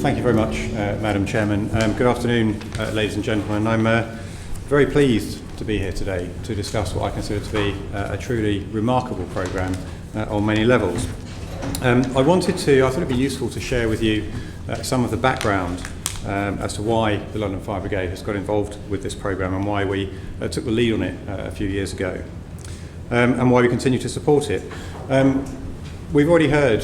Thank you very much, Madam Chairman. Good afternoon, ladies and gentlemen. I'm very pleased to be here today to discuss what I consider to be a truly remarkable programme on many levels. I thought it'd be useful to share with you some of the background as to why the London Fire Brigade has got involved with this programme and why we took the lead on it a few years ago, and why we continue to support it. We've already heard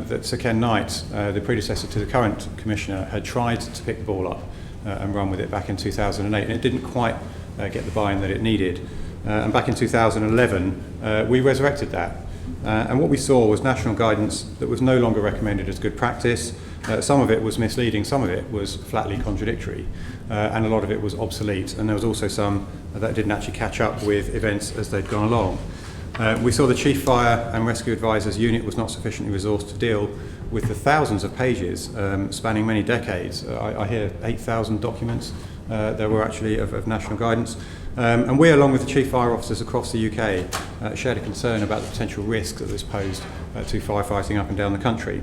that Sir Ken Knight, the predecessor to the current Commissioner, had tried to pick the ball up and run with it back in 2008, and it didn't quite get the buy-in that it needed. And back in 2011, we resurrected that. And what we saw was national guidance that was no longer recommended as good practice. Some of it was misleading, some of it was flatly contradictory, and a lot of it was obsolete. And there was also some that didn't actually catch up with events as they'd gone along. We saw the Chief Fire and Rescue Advisors Unit was not sufficiently resourced to deal with the thousands of pages spanning many decades. I hear 8,000 documents there were actually of national guidance. And we, along with the Chief Fire Officers across the UK, shared a concern about the potential risks that this posed to firefighting up and down the country.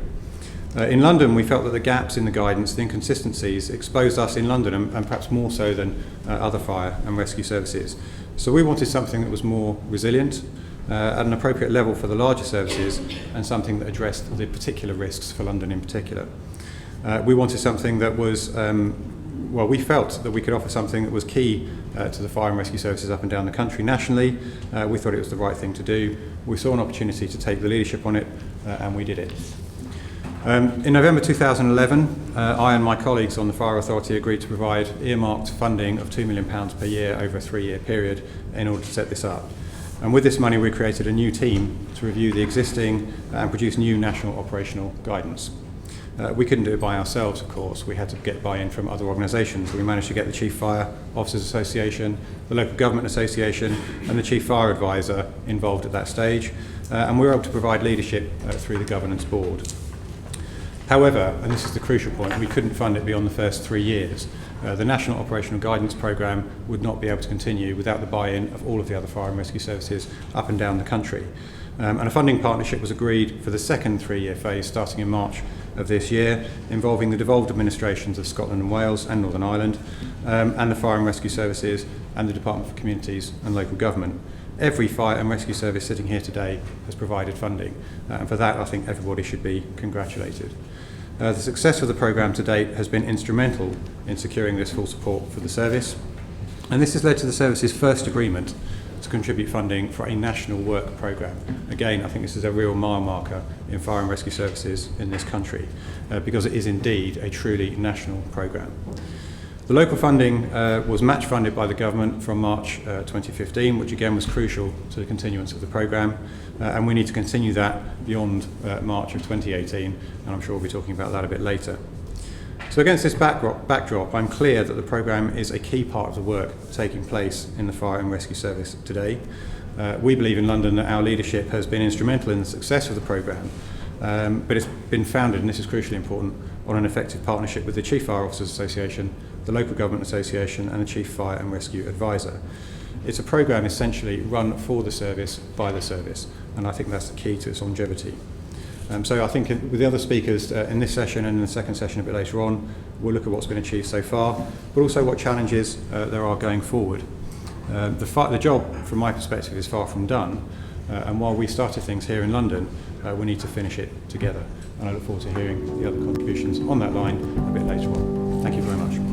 In London, we felt that the gaps in the guidance, the inconsistencies, exposed us in London, and perhaps more so than other fire and rescue services. So we wanted something that was more resilient, at an appropriate level for the larger services, and something that addressed the particular risks for London in particular. We wanted something that was, we felt that we could offer something that was key to the fire and rescue services up and down the country nationally. We thought it was the right thing to do. We saw an opportunity to take the leadership on it, and we did it. In November 2011, I and my colleagues on the Fire Authority agreed to provide earmarked funding of £2 million per year over a 3-year period in order to set this up. And with this money, we created a new team to review the existing and produce new national operational guidance. We couldn't do it by ourselves, of course. We had to get buy-in from other organisations. We managed to get the Chief Fire Officers Association, the Local Government Association, and the Chief Fire Advisor involved at that stage. And we were able to provide leadership through the Governance Board. However, and this is the crucial point, we couldn't fund it beyond the first 3 years. The National Operational Guidance Programme would not be able to continue without the buy-in of all of the other fire and rescue services up and down the country. And a funding partnership was agreed for the second 3-year phase starting in March of this year, involving the devolved administrations of Scotland and Wales and Northern Ireland, and the fire and rescue services and the Department for Communities and Local Government. Every fire and rescue service sitting here today has provided funding, and for that I think everybody should be congratulated. The success of the programme to date has been instrumental in securing this full support for the service, and this has led to the service's first agreement to contribute funding for a national work programme. Again, I think this is a real mile marker in fire and rescue services in this country, because it is indeed a truly national programme. The local funding was match funded by the government from March 2015, which again was crucial to the continuance of the programme, and we need to continue that beyond March of 2018, and I'm sure we'll be talking about that a bit later. So against this backdrop, I'm clear that the programme is a key part of the work taking place in the fire and rescue service today. We believe in London that our leadership has been instrumental in the success of the programme, but it's been founded, and this is crucially important, on an effective partnership with the Chief Fire Officers Association, the Local Government Association, and the Chief Fire and Rescue Advisor. It's a programme essentially run for the service, by the service, and I think that's the key to its longevity. So I think with the other speakers in this session and in the second session a bit later on, we'll look at what's been achieved so far, but also what challenges there are going forward. The job, from my perspective, is far from done, and while we started things here in London, we need to finish it together. And I look forward to hearing the other contributions on that line a bit later on. Thank you very much.